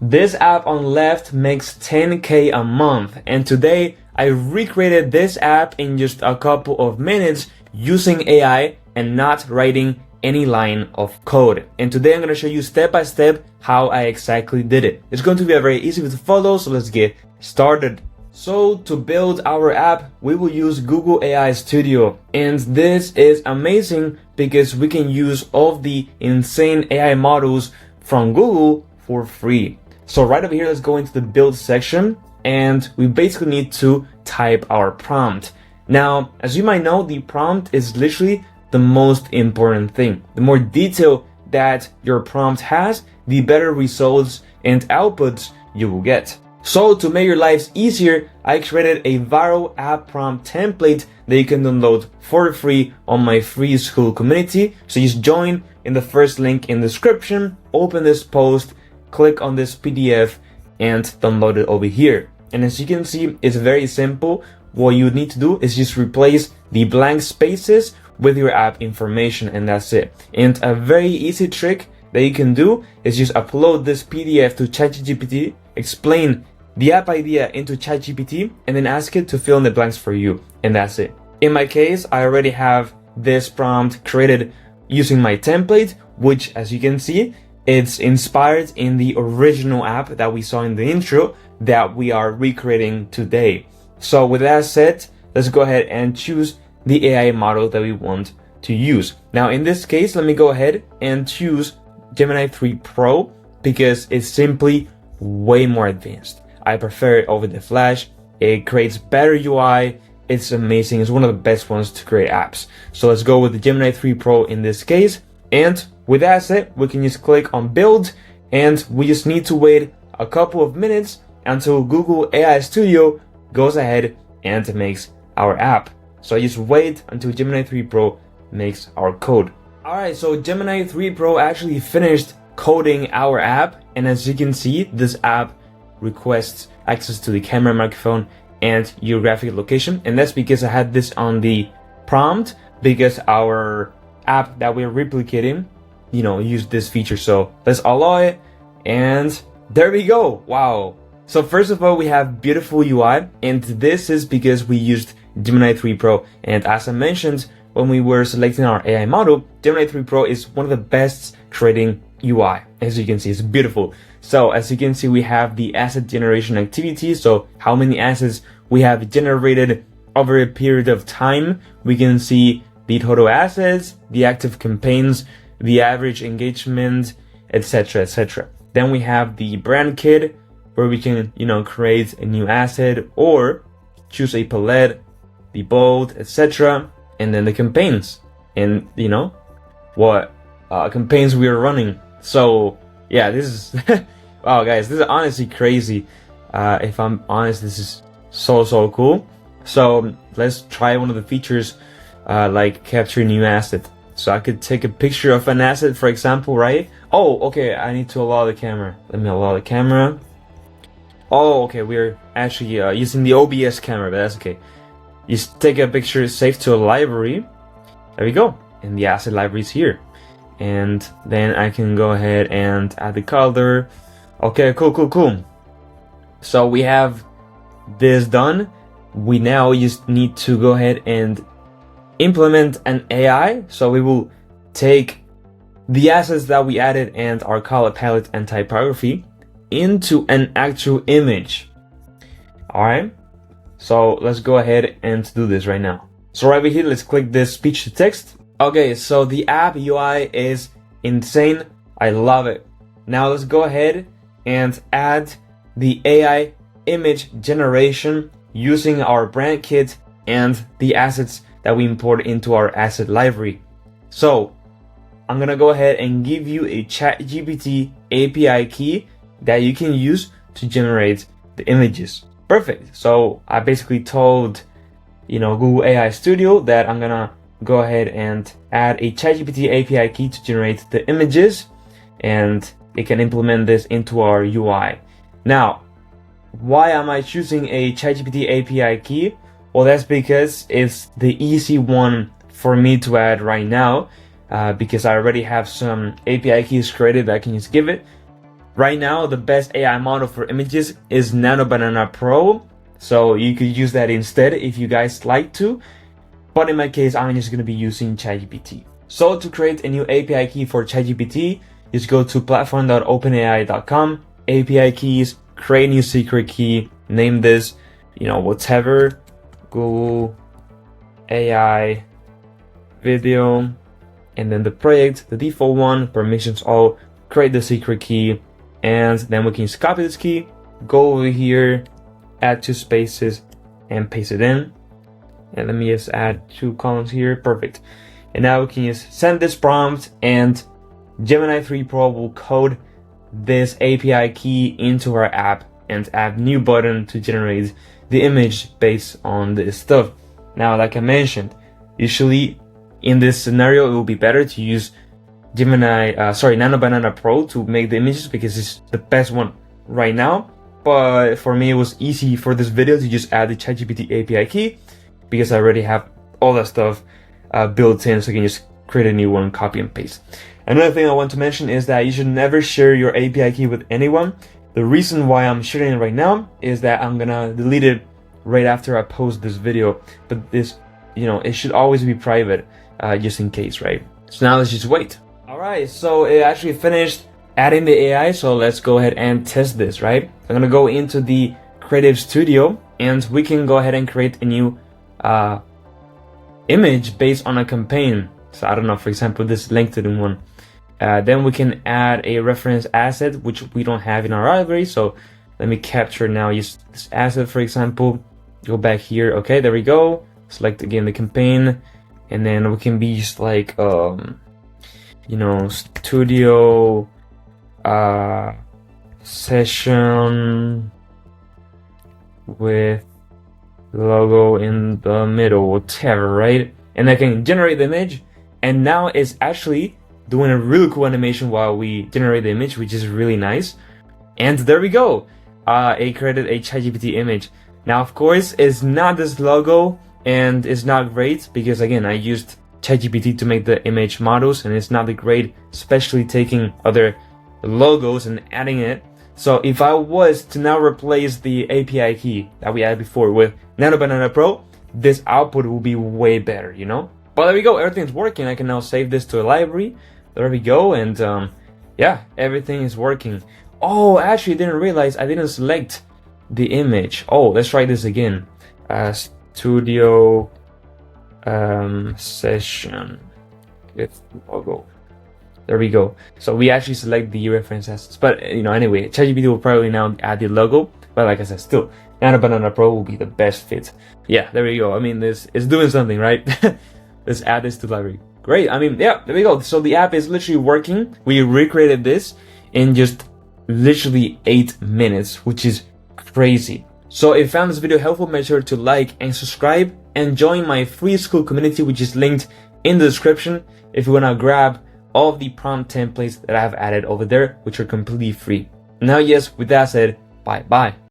This app on left makes 10K a month, and today I recreated this app in just a couple of minutes using AI and not writing any line of code. And today I'm going to show you step by step how I exactly did it. It's going to be a very easy to follow, so let's get started. So to build our app, we will use Google AI Studio. And this is amazing because we can use all of the insane AI models from Google for free. So right over here, let's go into the build section, and we basically need to type our prompt. Now, as you might know, the prompt is literally the most important thing. The more detail that your prompt has, the better results and outputs you will get. So to make your lives easier, I created a viral app prompt template that you can download for free on my free school community. So just join in the first link in the description, open this post, click on this PDF and download it over here. And as you can see, it's very simple. What you need to do is just replace the blank spaces with your app information, and that's it. And a very easy trick that you can do is just upload this PDF to ChatGPT, explain the app idea into ChatGPT, and then ask it to fill in the blanks for you, and that's it. In my case, I already have this prompt created using my template, which, as you can see, it's inspired in the original app that we saw in the intro that we are recreating today. So with that said, let's go ahead and choose the AI model that we want to use. Now in this case, let me go ahead and choose Gemini 3 Pro because it's simply way more advanced. I prefer it over the Flash. It creates better UI. It's amazing. It's one of the best ones to create apps. So let's go with the Gemini 3 Pro in this case. And with that said, we can just click on build, and we just need to wait a couple of minutes until Google AI Studio goes ahead and makes our app. So I just wait until Gemini 3 Pro makes our code. Alright, so Gemini 3 Pro actually finished coding our app, and as you can see, this app requests access to the camera, microphone, and geographic location. And that's because I had this on the prompt because our app that we're replicating, use this feature. So let's allow it, and there we go. Wow. So first of all, we have beautiful UI, and this is because we used Gemini 3 Pro. And as I mentioned, when we were selecting our AI model, Gemini 3 Pro is one of the best creating UI. As you can see, it's beautiful. So as you can see, we have the asset generation activity. So how many assets we have generated over a period of time. We can see the total assets, the active campaigns, the average engagement, etc., etc. Then we have the brand kit, where we can, create a new asset or choose a palette, the bold, etc. And then the campaigns and, what campaigns we are running. So yeah, this is, wow guys, this is honestly crazy. If I'm honest, this is so cool. So let's try one of the features, like capture new asset. So I could take a picture of an asset, for example, right? Oh, okay, I need to allow the camera. Let me allow the camera. Oh, okay, we're actually using the OBS camera, but that's okay. Just take a picture, save to a library. There we go. And the asset library is here. And then I can go ahead and add the color. Okay, cool. So we have this done. We now just need to go ahead and implement an AI. So we will take the assets that we added and our color palette and typography into an actual image. Alright, so let's go ahead and do this right now. So right over here, let's click this speech to text. Okay, so the app UI is insane. I love it. Now let's go ahead and add the AI image generation using our brand kit and the assets that we import into our asset library. So I'm gonna go ahead and give you a ChatGPT API key that you can use to generate the images. Perfect. So I basically told, Google AI Studio that I'm gonna go ahead and add a ChatGPT API key to generate the images, and it can implement this into our UI. Now, why am I choosing a ChatGPT API key? Well, that's because it's the easy one for me to add right now, because I already have some API keys created that I can just give it. Right now, the best AI model for images is Nano Banana Pro, so you could use that instead if you guys like to. But in my case, I'm just going to be using ChatGPT. So to create a new API key for ChatGPT, just go to platform.openai.com, API keys, create new secret key, name this, whatever, Google AI video, and then the project, the default one, permissions all, create the secret key, and then we can just copy this key, go over here, add 2 spaces, and paste it in. And let me just add 2 columns here, perfect. And now we can just send this prompt, and Gemini 3 Pro will code this API key into our app and add new button to generate the image based on this stuff. Now, like I mentioned, usually in this scenario, it will be better to use Nano Banana Pro to make the images because it's the best one right now. But for me, it was easy for this video to just add the ChatGPT API key because I already have all that stuff built in, so I can just create a new one, copy and paste. Another thing I want to mention is that you should never share your API key with anyone. The reason why I'm sharing it right now is that I'm gonna delete it right after I post this video, but this, it should always be private, just in case, right? So now let's just wait. All right, so it actually finished adding the AI, so let's go ahead and test this, right? I'm gonna go into the Creative Studio, and we can go ahead and create a new image based on a campaign. So I don't know, for example, this LinkedIn one. Then we can add a reference asset, which we don't have in our library. So let me capture now, use this asset, for example. Go back here. Okay, there we go. Select again the campaign, and then we can be just like, studio session with logo in the middle, whatever, right? And I can generate the image, and now it's actually doing a really cool animation while we generate the image, which is really nice. And there we go. It created a ChatGPT image. Now, of course, it's not this logo, and it's not great because, again, I used ChatGPT to make the image models, and it's not that great, especially taking other logos and adding it. So if I was to now replace the API key that we had before with Nano Banana Pro, this output will be way better, But there we go, everything's working. I can now save this to a library. There we go, and yeah, everything is working. Oh, actually, I didn't realize I didn't select the image. Oh, let's try this again. Studio session with logo. There we go. So we actually select the reference assets. But, anyway, ChatGPT will probably now add the logo. But like I said, still, Nano Banana Pro will be the best fit. Yeah, there we go. I mean, this is doing something, right? Let's add this to the library. Great. I mean, yeah, there we go. So the app is literally working. We recreated this in just literally 8 minutes, which is crazy. So if you found this video helpful, make sure to like and subscribe and join my free school community, which is linked in the description if you want to grab all of the prompt templates that I have added over there, which are completely free. Now, yes, with that said, bye-bye.